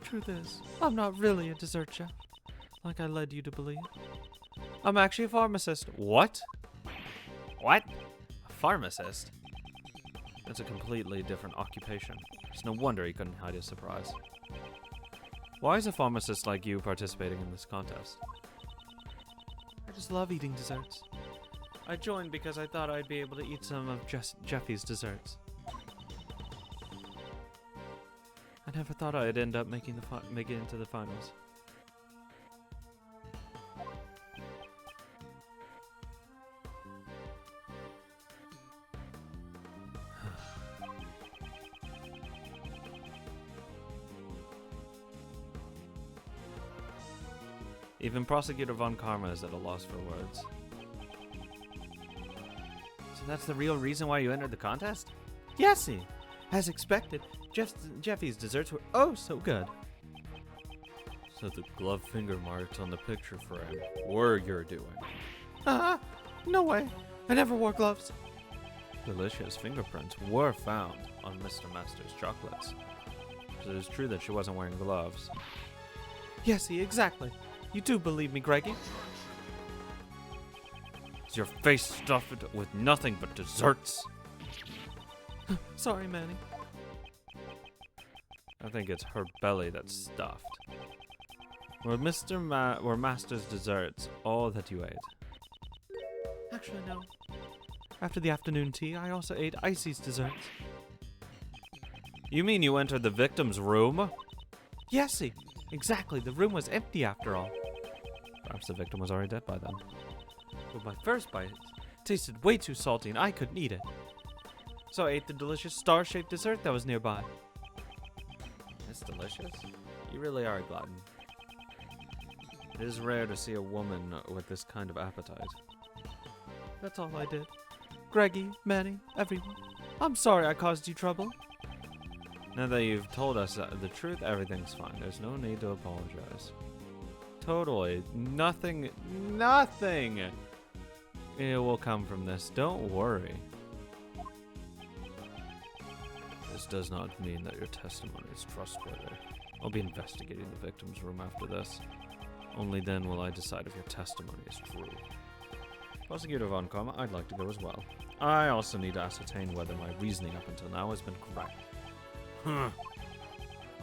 truth is, I'm not really a dessert chef, like I led you to believe. I'm actually a pharmacist. What? What? A pharmacist? That's a completely different occupation. It's no wonder he couldn't hide his surprise. Why is a pharmacist like you participating in this contest? I just love eating desserts. I joined because I thought I'd be able to eat some of Jeffy's desserts. I never thought I'd end up making it into the finals. Even Prosecutor Von Karma is at a loss for words. So that's the real reason why you entered the contest? Yesy! As expected, Jeffy's desserts were oh so good. So the glove finger marks on the picture frame were your doing? No way. I never wore gloves. Delicious fingerprints were found on Mr. Master's chocolates. So it is true that she wasn't wearing gloves. Yesy, exactly. You do believe me, Greggy? Is your face stuffed with nothing but desserts? Sorry, Manny. I think it's her belly that's stuffed. Were were Master's desserts all that you ate? Actually, no. After the afternoon tea, I also ate Icy's desserts. You mean you entered the victim's room? Yesy, exactly. The room was empty after all. Perhaps the victim was already dead by then. But my first bite tasted way too salty and I couldn't eat it. So I ate the delicious star-shaped dessert that was nearby. It's delicious? You really are a glutton. It is rare to see a woman with this kind of appetite. That's all I did. Greggy, Manny, everyone. I'm sorry I caused you trouble. Now that you've told us the truth, everything's fine. There's no need to apologize. Totally. Nothing it will come from this. Don't worry. This does not mean that your testimony is trustworthy. I'll be investigating the victim's room after this. Only then will I decide if your testimony is true. Prosecutor Von Karma, I'd like to go as well. I also need to ascertain whether my reasoning up until now has been correct. I'll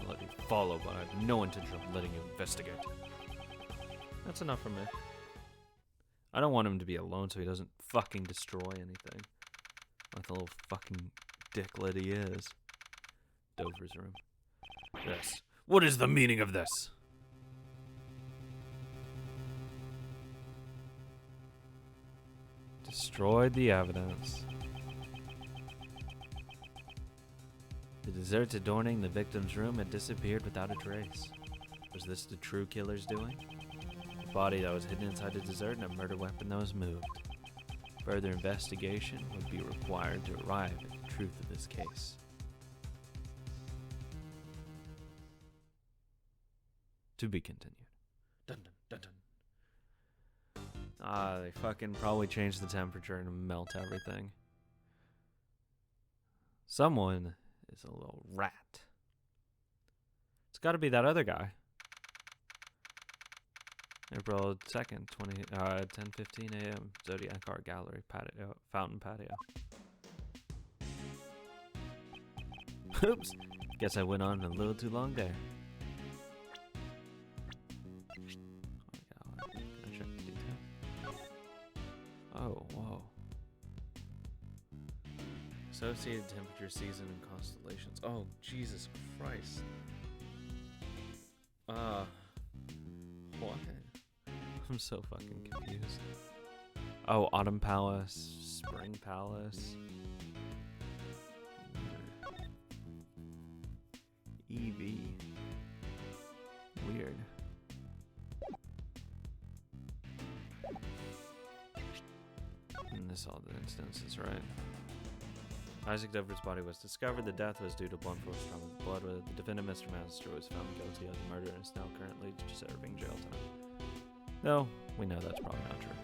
let you follow, but I have no intention of letting you investigate. That's enough for me. I don't want him to be alone so he doesn't fucking destroy anything. Like the little fucking dicklet he is. Dover's room. This. What is the meaning of this? Destroyed the evidence. The desserts adorning the victim's room had disappeared without a trace. Was this the true killer's doing? A body that was hidden inside the dessert and a murder weapon that was moved. Further investigation would be required to arrive at the truth of this case. To be continued. Dun dun dun dun. They fucking probably changed the temperature and melt everything. Someone is a little rat. It's gotta be that other guy. April 2nd, 10:15 a.m. Zodiac Art Gallery, patio, fountain patio. Oops. Guess I went on a little too long there. Oh, whoa. Associated temperature, season, and constellations. Oh, Jesus Christ. What? I'm so fucking confused. Oh, Autumn Palace, Spring Palace. EV. Weird. And this all the instances, right? Isaac Dover's body was discovered. The death was due to blunt force trauma with blood. The defendant, Mr. Master, was found guilty of the murder and is now currently serving jail time. No, we know that's probably not true.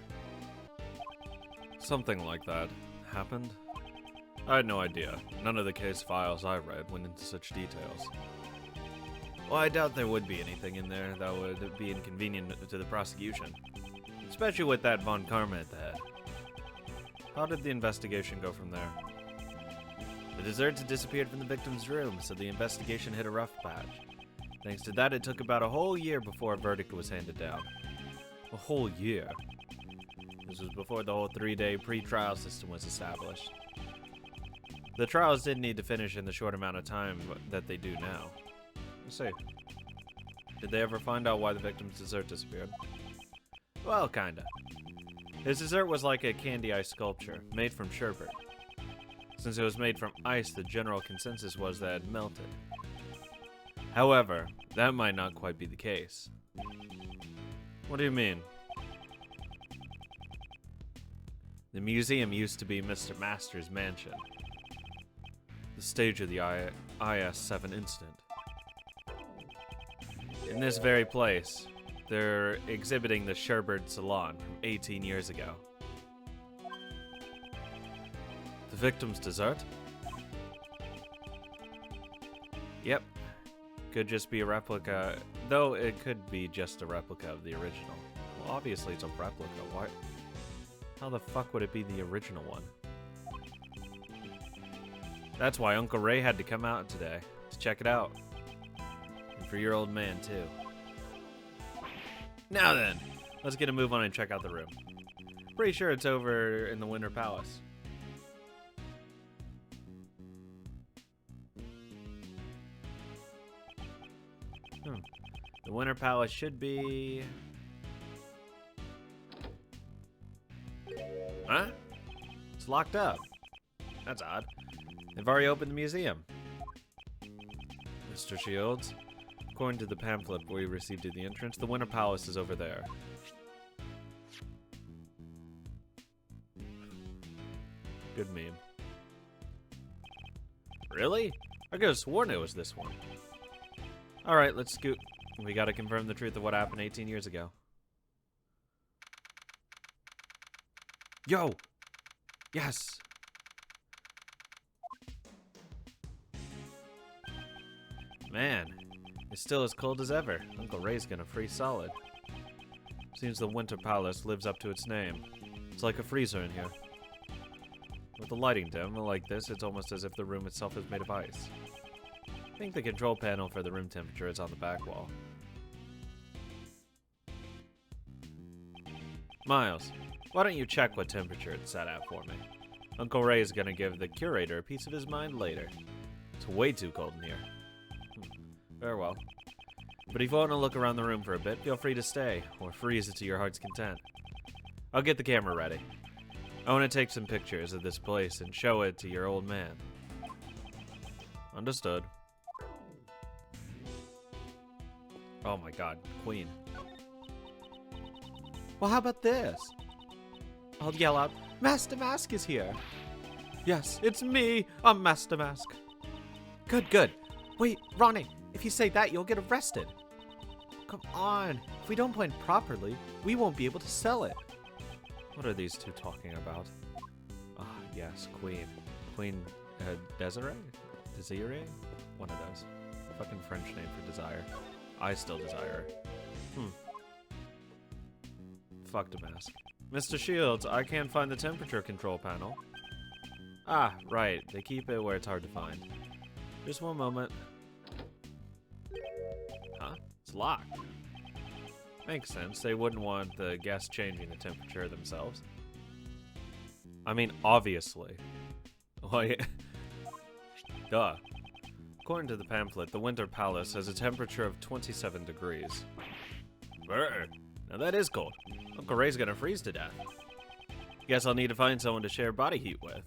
Something like that happened. I had no idea. None of the case files I read went into such details. Well, I doubt there would be anything in there that would be inconvenient to the prosecution. Especially with that Von Karma at the head. How did the investigation go from there? The desserts had disappeared from the victim's room, so the investigation hit a rough patch. Thanks to that, it took about a whole year before a verdict was handed down. A whole year? This was before the whole 3-day pre-trial system was established. The trials didn't need to finish in the short amount of time that they do now. Let's see. Did they ever find out why the victim's dessert disappeared? Well, kinda. His dessert was like a candy ice sculpture, made from sherbet. Since it was made from ice, the general consensus was that it melted. However, that might not quite be the case. What do you mean? The museum used to be Mr. Master's mansion. The stage of the IS-7 incident. In this very place, they're exhibiting the Sherbert Salon from 18 years ago. The victim's dessert? Yep. Could just be a replica, though it could be just a replica of the original. Well, obviously it's a replica. Why? How the fuck would it be the original one? That's why Uncle Ray had to come out today, to check it out. And for your old man, too. Now then, let's get a move on and check out the room. Pretty sure it's over in the Winter Palace. The Winter Palace should be... Huh? It's locked up. That's odd. They've already opened the museum. Mr. Shields, according to the pamphlet we received at the entrance, the Winter Palace is over there. Good meme. Really? I could have sworn it was this one. Alright, let's scoot. We gotta confirm the truth of what happened 18 years ago. Yo! Yes! Man, it's still as cold as ever. Uncle Ray's gonna freeze solid. Seems the Winter Palace lives up to its name. It's like a freezer in here. With the lighting dim like this, it's almost as if the room itself is made of ice. I think the control panel for the room temperature is on the back wall. Miles, why don't you check what temperature it's set at for me? Uncle Ray is gonna give the curator a piece of his mind later. It's way too cold in here. Very well. But if you want to look around the room for a bit, feel free to stay, or freeze it to your heart's content. I'll get the camera ready. I want to take some pictures of this place and show it to your old man. Understood. Oh my god, Queen. Well, how about this? I'll yell out, Master Mask is here. Yes, it's me. I'm Master Mask. Good, good. Wait, Ronnie, if you say that, you'll get arrested. Come on. If we don't plan properly, we won't be able to sell it. What are these two talking about? Ah, yes, Queen. Queen Desiree? Desiree? One of those. Fucking French name for desire. I still desire her. Fuck the mask. Mr. Shields, I can't find the temperature control panel. Ah, right. They keep it where it's hard to find. Just one moment. Huh? It's locked. Makes sense. They wouldn't want the guests changing the temperature themselves. I mean, obviously. Well, yeah. Duh. According to the pamphlet, the Winter Palace has a temperature of 27 degrees. Brr. Now that is cold. Uncle Ray's gonna freeze to death. Guess I'll need to find someone to share body heat with.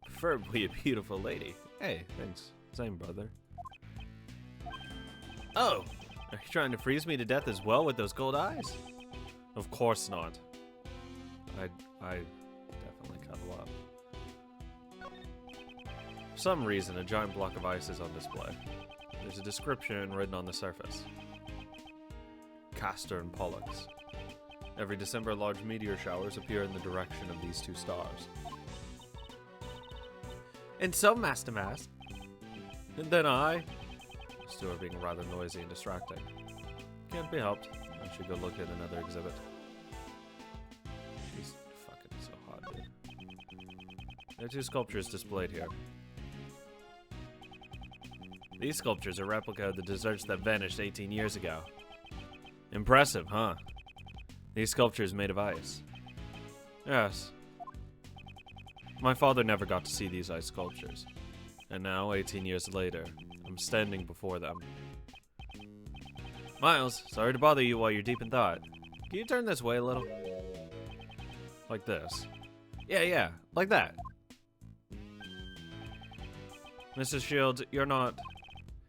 Preferably a beautiful lady. Hey, thanks. Same, brother. Oh! Are you trying to freeze me to death as well with those cold eyes? Of course not. I definitely cuddle up. For some reason, a giant block of ice is on display. There's a description written on the surface. Castor and Pollux. Every December, large meteor showers appear in the direction of these two stars. And so, Master Mask. And then I, These two are being rather noisy and distracting. Can't be helped. I should go look at another exhibit. She's fucking so hot, dude. There are two sculptures displayed here. These sculptures are a replica of the desserts that vanished 18 years ago. Impressive, huh? These sculptures made of ice. Yes. My father never got to see these ice sculptures. And now, 18 years later, I'm standing before them. Miles, sorry to bother you while you're deep in thought. Can you turn this way a little? Like this. Yeah, like that. Mrs. Shields, you're not...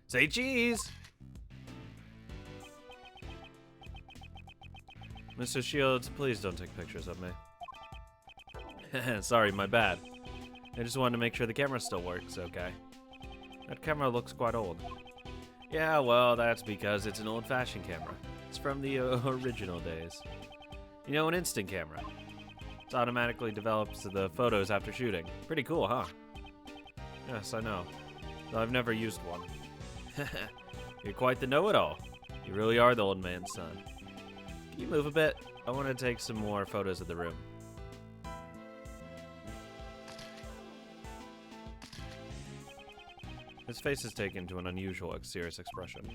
Say cheese! Mr. Shields, please don't take pictures of me. Sorry, my bad. I just wanted to make sure the camera still works, okay? That camera looks quite old. Yeah, well, that's because it's an old-fashioned camera. It's from the original days. You know, an instant camera. It automatically develops the photos after shooting. Pretty cool, huh? Yes, I know. Though I've never used one. You're quite the know-it-all. You really are the old man's son. Can you move a bit? I want to take some more photos of the room. His face is taken to an unusual, serious expression.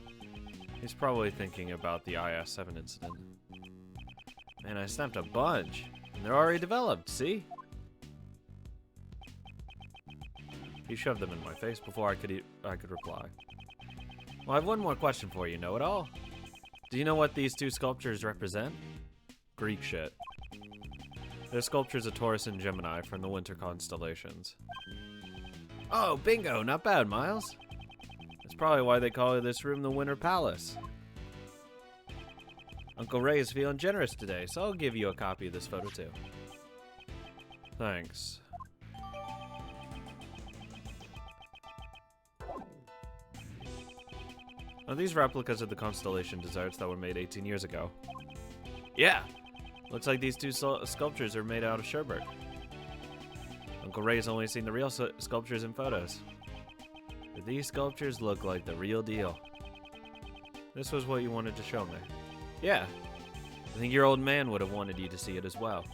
He's probably thinking about the IS-7 incident. Man, I snapped a bunch, and they're already developed, see? He shoved them in my face before I could reply. Well, I have one more question for you, know-it-all. Do you know what these two sculptures represent? Greek shit. They're sculptures of Taurus and Gemini from the winter constellations. Oh, bingo! Not bad, Miles. That's probably why they call this room the Winter Palace. Uncle Ray is feeling generous today, so I'll give you a copy of this photo too. Thanks. Are these replicas of the constellation desserts that were made 18 years ago? Yeah! Looks like these two sculptures are made out of sherbet. Uncle Ray's only seen the real sculptures in photos. But these sculptures look like the real deal. This was what you wanted to show me. Yeah. I think your old man would have wanted you to see it as well.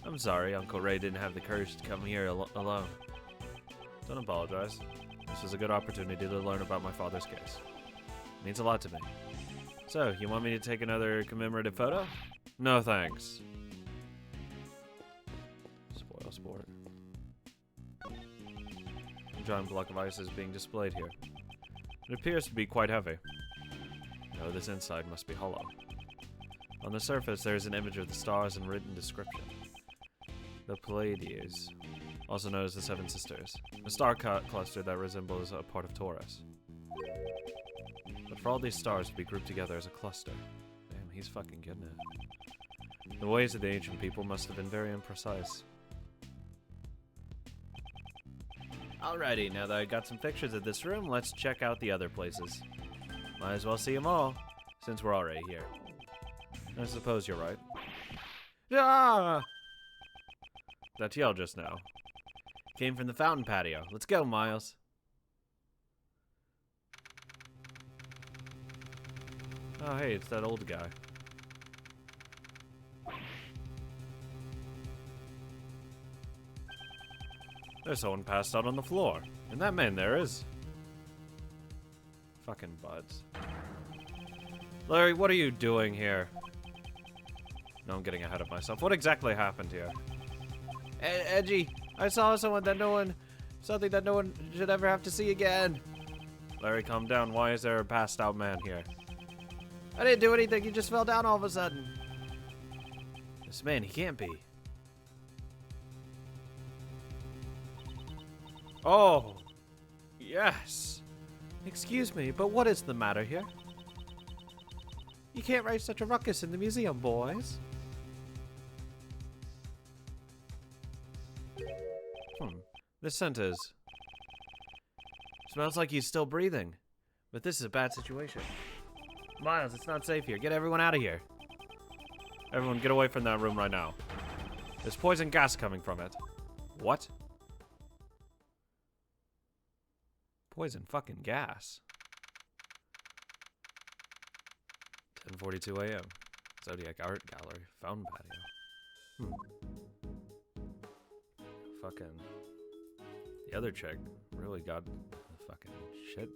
I'm sorry Uncle Ray didn't have the courage to come here alone. Don't apologize. This was a good opportunity to learn about my father's case. It means a lot to me. So, you want me to take another commemorative photo? No thanks. Spoil sport. A giant block of ice is being displayed here. It appears to be quite heavy. No, this inside must be hollow. On the surface, there is an image of the stars and written description. The Pleiades, also known as the Seven Sisters, a star cluster that resembles a part of Taurus. But for all these stars to be grouped together as a cluster, damn, he's fucking getting it. The ways of the ancient people must have been very imprecise. Alrighty, now that I got some pictures of this room, let's check out the other places. Might as well see them all, since we're already here. I suppose you're right. Ah! That yell just now came from the fountain patio. Let's go, Miles. Oh, hey, it's that old guy. There's someone passed out on the floor. And that man there is. Fucking buds. Larry, what are you doing here? No, I'm getting ahead of myself. What exactly happened here? Edgy, I saw something that no one should ever have to see again. Larry, calm down. Why is there a passed out man here? I didn't do anything. He just fell down all of a sudden. This man, he can't be. Oh, yes. Excuse me, but what is the matter here? You can't raise such a ruckus in the museum, boys. This scent is... Smells like he's still breathing. But this is a bad situation. Miles, it's not safe here. Get everyone out of here. Everyone, get away from that room right now. There's poison gas coming from it. What? Poison fucking gas. 9:42 a.m. Zodiac Art Gallery. Fountain patio. Fucking... The other chick really got the fucking shit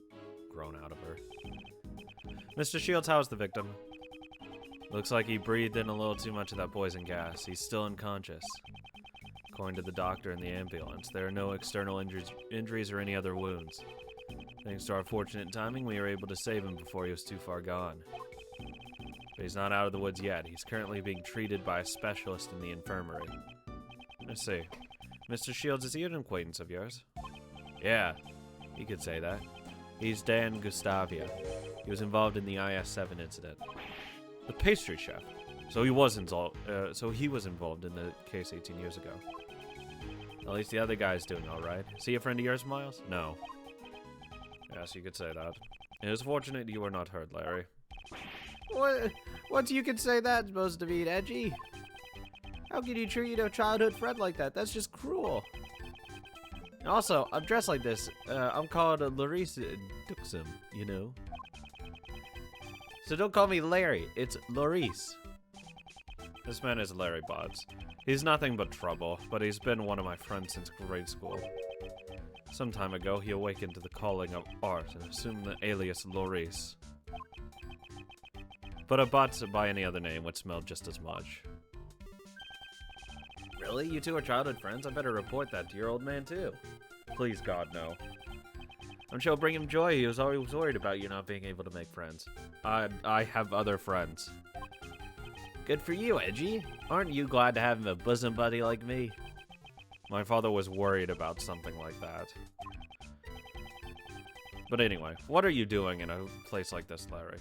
grown out of her. Mr. Shields, how's the victim? Looks like he breathed in a little too much of that poison gas. He's still unconscious. According to the doctor and the ambulance, there are no external injuries or any other wounds. Thanks to our fortunate timing, we were able to save him before he was too far gone. But he's not out of the woods yet. He's currently being treated by a specialist in the infirmary. Let's see. Mr. Shields, is he an acquaintance of yours? Yeah, you could say that. He's Dan Gustavia. He was involved in the IS-7 incident. The pastry chef. So he was involved in the case 18 years ago. At least the other guy's doing all right. Is he a friend of yours, Miles? No. Yes, you could say that. It is fortunate you were not hurt, Larry. What you could say that's supposed to mean, Edgy? How can you treat a childhood friend like that? That's just cruel. And also, I'm dressed like this. I'm called Larice Duxum, you know? So don't call me Larry. It's Larice. This man is Larry Bobs. He's nothing but trouble, but he's been one of my friends since grade school. Some time ago, he awakened to the calling of art and assumed the alias Larice. But a bot by any other name would smell just as much. Really? You two are childhood friends? I better report that to your old man, too. Please, God, no. I'm sure it'll bring him joy. He was always worried about you not being able to make friends. I have other friends. Good for you, Edgy. Aren't you glad to have a bosom buddy like me? My father was worried about something like that. But anyway, what are you doing in a place like this, Larry?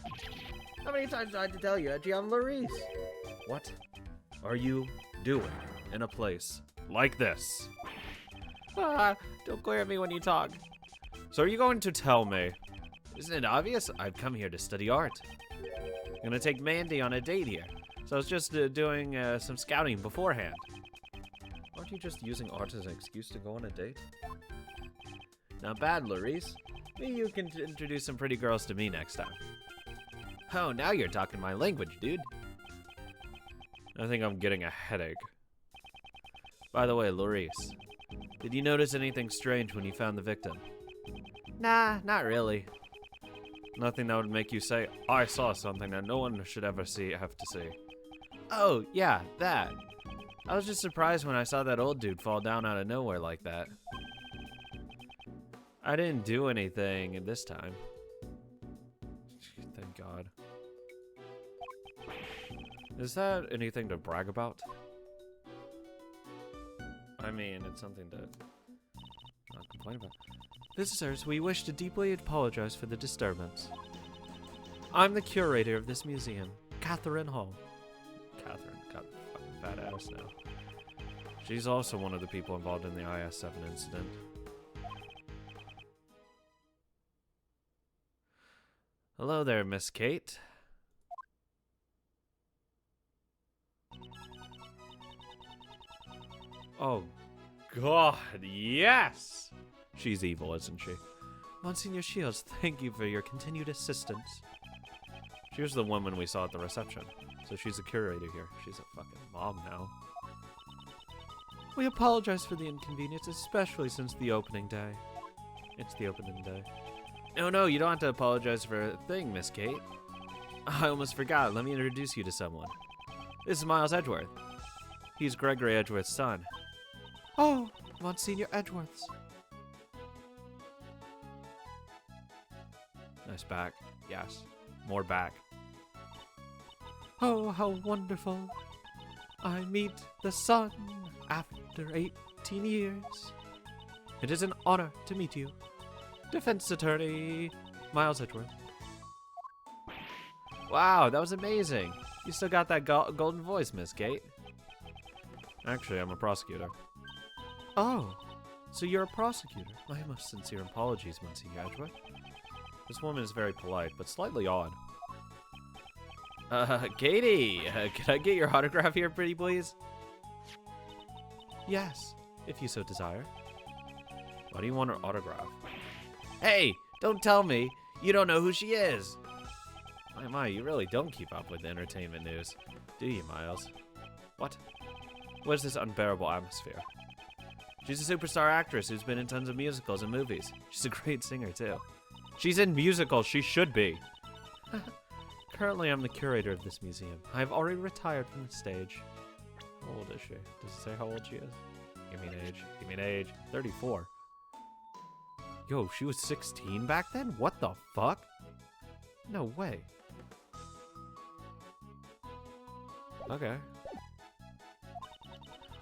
How many times do I have to tell you, Edgy? I'm Larice. What are you doing in a place like this? Don't glare at me when you talk. So are you going to tell me? Isn't it obvious? I've come here to study art. I'm gonna take Mandy on a date here. So I was just doing some scouting beforehand. Aren't you just using art as an excuse to go on a date? Not bad, Larice. Maybe you can introduce some pretty girls to me next time. Oh, now you're talking my language, dude. I think I'm getting a headache. By the way, Larice, did you notice anything strange when you found the victim? Nah, not really. Nothing that would make you say, I saw something that no one should ever have to see. Oh, yeah, that. I was just surprised when I saw that old dude fall down out of nowhere like that. I didn't do anything this time. Thank God. Is that anything to brag about? I mean, it's something to not complain about. Visitors, we wish to deeply apologize for the disturbance. I'm the curator of this museum, Catherine Hall. Catherine got a fucking fat ass now. She's also one of the people involved in the IS-7 incident. Hello there, Miss Kate. Oh, God, yes! She's evil, isn't she? Monsignor Shields, thank you for your continued assistance. She was the woman we saw at the reception, so she's a curator here. She's a fucking mom now. We apologize for the inconvenience, especially since the opening day. It's the opening day. No, you don't have to apologize for a thing, Miss Kate. I almost forgot. Let me introduce you to someone. This is Miles Edgeworth. He's Gregory Edgeworth's son. Oh, Monsignor Edgeworth's. Nice back. Yes. More back. Oh, how wonderful. I meet the sun after 18 years. It is an honor to meet you. Defense attorney, Miles Edgeworth. Wow, that was amazing. You still got that golden voice, Miss Kate. Actually, I'm a prosecutor. Oh, so you're a prosecutor. My most sincere apologies, Monsignor Edgeworth. This woman is very polite, but slightly odd. Katie, can I get your autograph here, pretty please? Yes, if you so desire. Why do you want her autograph? Hey, don't tell me. You don't know who she is. My, you really don't keep up with the entertainment news, do you, Miles? What? What is this unbearable atmosphere? She's a superstar actress who's been in tons of musicals and movies. She's a great singer, too. She's in musicals, she should be. Currently, I'm the curator of this museum. I have already retired from the stage. How old is she? Does it say how old she is? Give me an age. Give me an age. 34. Yo, she was 16 back then? What the fuck? No way. Okay.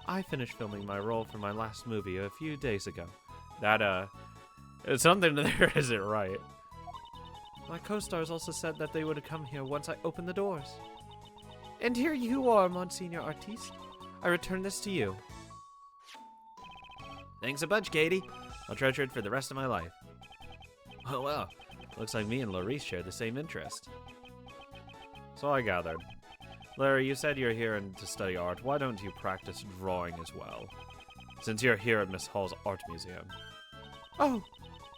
I finished filming my role for my last movie a few days ago. That, something there isn't right. My co-stars also said that they would come here once I opened the doors. And here you are, Monsignor Artiste. I return this to you. Thanks a bunch, Katie. I'll treasure it for the rest of my life. Oh, well. Looks like me and Laurice share the same interest. So I gathered. Larry, you said you're here to study art. Why don't you practice drawing as well? Since you're here at Miss Hall's art museum. Oh,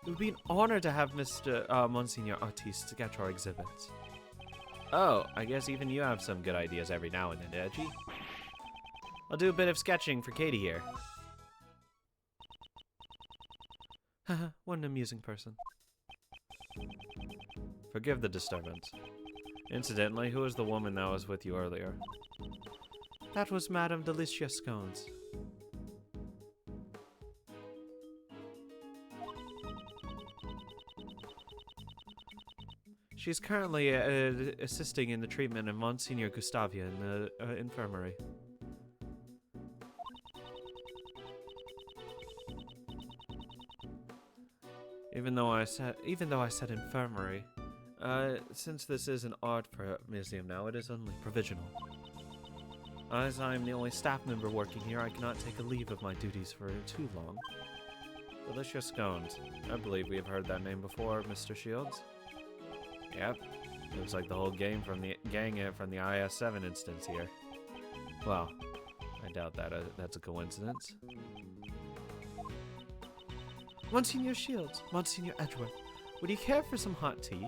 it would be an honor to have Monsignor Artiste sketch our exhibits. Oh, I guess even you have some good ideas every now and then, don't you? I'll do a bit of sketching for Katie here. Haha, what an amusing person. Forgive the disturbance. Incidentally, who was the woman that was with you earlier? That was Madame Delicia Scones. She's currently assisting in the treatment of Monsignor Gustavia in the infirmary. Even though I said infirmary, since this is an art museum now, it is only provisional. As I am the only staff member working here, I cannot take a leave of my duties for too long. Delicia Scones. I believe we have heard that name before, Mr. Shields. Yep. Looks like the whole gang from the IS-7 instance here. Well, I doubt that that's a coincidence. Monsignor Shields, Monsignor Edgeworth, would you care for some hot tea?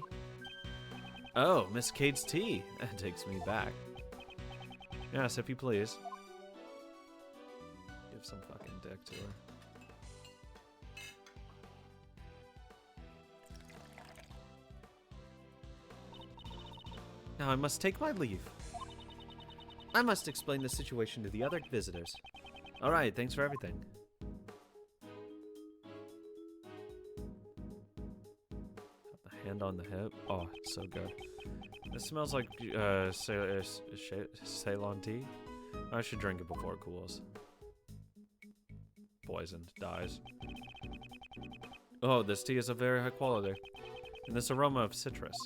Oh, Miss Cade's tea. That takes me back. Yes, if you please. Give some fucking dick to her. Now I must take my leave. I must explain the situation to the other visitors. Alright, thanks for everything. Hand on the hip. Oh, it's so good. It smells like Ceylon tea. I should drink it before it cools. Poisoned. Dies. Oh, this tea is of very high quality. And this aroma of citrus.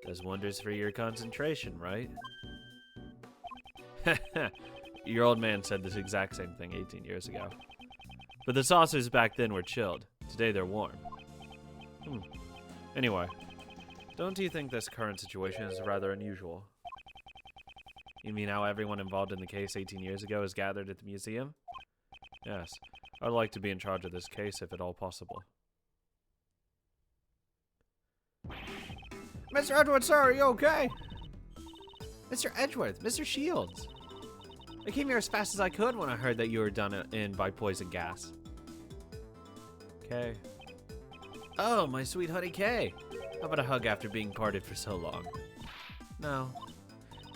Does wonders for your concentration, right? Your old man said this exact same thing 18 years ago. But the saucers back then were chilled. Today they're warm. Anyway, don't you think this current situation is rather unusual? You mean how everyone involved in the case 18 years ago is gathered at the museum? Yes, I'd like to be in charge of this case if at all possible. Mr. Edgeworth, sir, are you okay? Mr. Edgeworth, Mr. Shields. I came here as fast as I could when I heard that you were done in by poison gas. Okay. Oh, my sweet honey Kay. How about a hug after being parted for so long? No.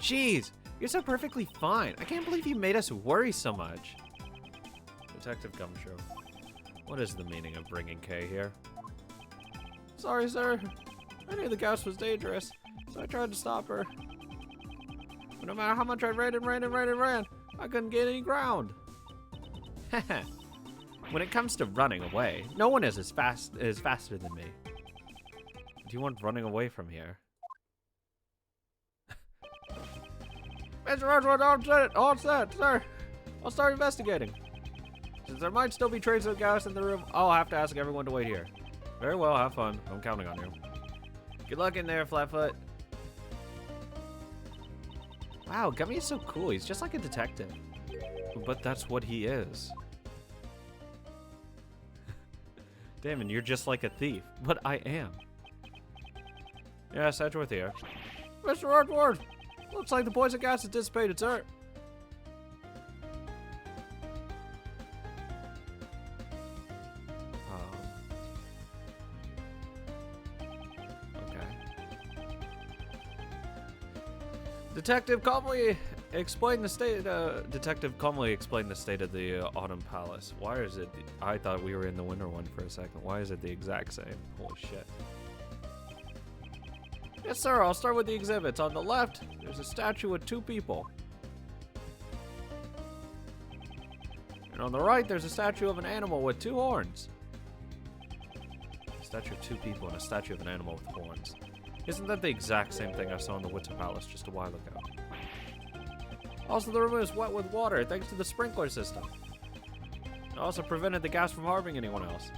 Jeez, you're so perfectly fine. I can't believe you made us worry so much. Detective Gumshoe. What is the meaning of bringing Kay here? Sorry, sir. I knew the gas was dangerous, so I tried to stop her. But no matter how much I ran, I couldn't gain any ground. When it comes to running away, no one is faster than me. Do you want running away from here? Mr. Edgeworth, all set, sir. I'll start investigating. Since there might still be traces of gas in the room, I'll have to ask everyone to wait here. Very well, have fun. I'm counting on you. Good luck in there, Flatfoot. Wow, Gummy is so cool. He's just like a detective. But that's what he is. Damon, you're just like a thief. But I am. Yes, Edgeworth here. Mr. Edgeworth! Looks like the poison gas has dissipated, sir. Okay. Detective calmly explain the state. Detective calmly explained the state of the Autumn Palace. Why is it? I thought we were in the winter one for a second. Why is it the exact same? Holy shit. Yes, sir. I'll start with the exhibits. On the left, there's a statue with 2 people. And on the right, there's a statue of an animal with 2 horns. A statue of 2 people and a statue of an animal with horns. Isn't that the exact same thing I saw in the Winter Palace just a while ago? Also, the room is wet with water thanks to the sprinkler system. It also prevented the gas from harming anyone else.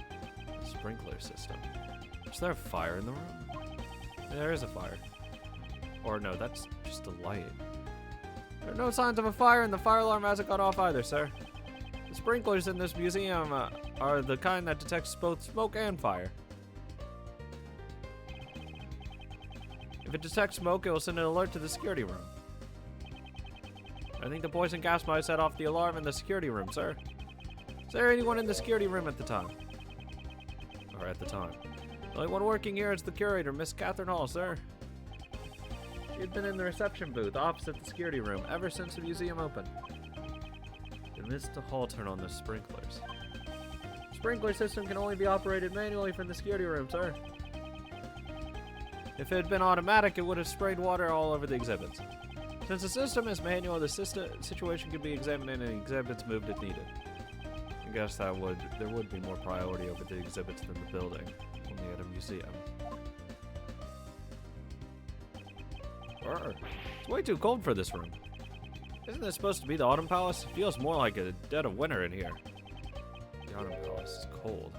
The sprinkler system. Is there a fire in the room? There is a fire. Or no, that's just a light. There are no signs of a fire, and the fire alarm hasn't gone off either, sir. The sprinklers in this museum are the kind that detects both smoke and fire. If it detects smoke, it will send an alert to the security room. I think the poison gas might have set off the alarm in the security room, sir. Is there anyone in the security room at the time? Or at the time? The only one working here is the curator, Miss Catherine Hall, sir. She had been in the reception booth opposite the security room ever since the museum opened. Did Mr. Hall turn on the sprinklers? The sprinkler system can only be operated manually from the security room, sir. If it had been automatic, it would have sprayed water all over the exhibits. Since the system is manual, the situation could be examined and exhibits moved if needed. I guess there would be more priority over the exhibits than the building, only at a museum. It's way too cold for this room. Isn't this supposed to be the Autumn Palace? It feels more like a dead of winter in here. The Autumn Palace is cold.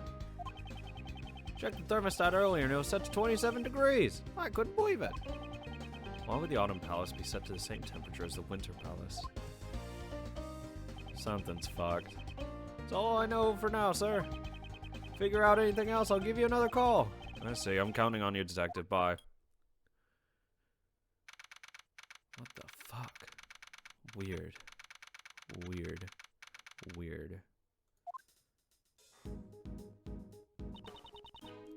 Checked the thermostat earlier and it was set to 27 degrees. I couldn't believe it. Why would the Autumn Palace be set to the same temperature as the Winter Palace? Something's fucked. That's all I know for now, sir. Figure out anything else, I'll give you another call. I see, I'm counting on you, detective. Bye. What the fuck? Weird. Weird. Weird.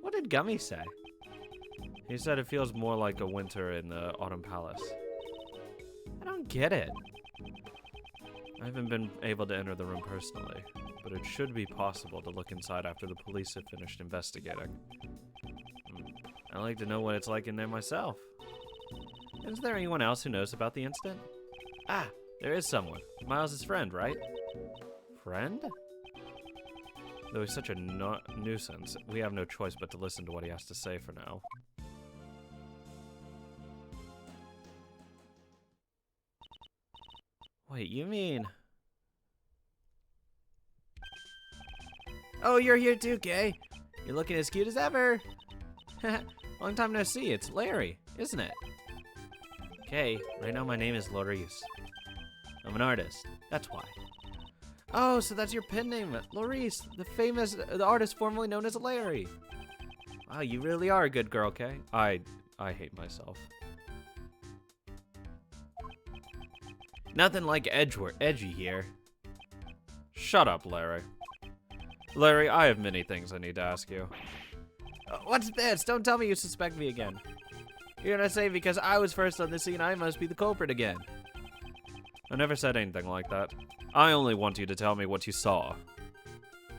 What did Gummy say? He said it feels more like a winter in the Autumn Palace. I don't get it. I haven't been able to enter the room personally, but it should be possible to look inside after the police have finished investigating. I'd like to know what it's like in there myself. Is there anyone else who knows about the incident? Ah, there is someone. Miles' friend, right? Friend? Though he's such a nuisance, we have no choice but to listen to what he has to say for now. Wait, you mean... Oh, you're here too, Kay. You're looking as cute as ever. Long time no see, it's Larry, isn't it? Kay, right now my name is Laurice. I'm an artist, that's why. Oh, so that's your pen name, Laurice, the artist formerly known as Larry. Wow, you really are a good girl, Kay. I hate myself. Nothing like edgy here. Shut up, Larry. Larry, I have many things I need to ask you. What's this? Don't tell me you suspect me again. You're gonna say because I was first on the scene, I must be the culprit again. I never said anything like that. I only want you to tell me what you saw.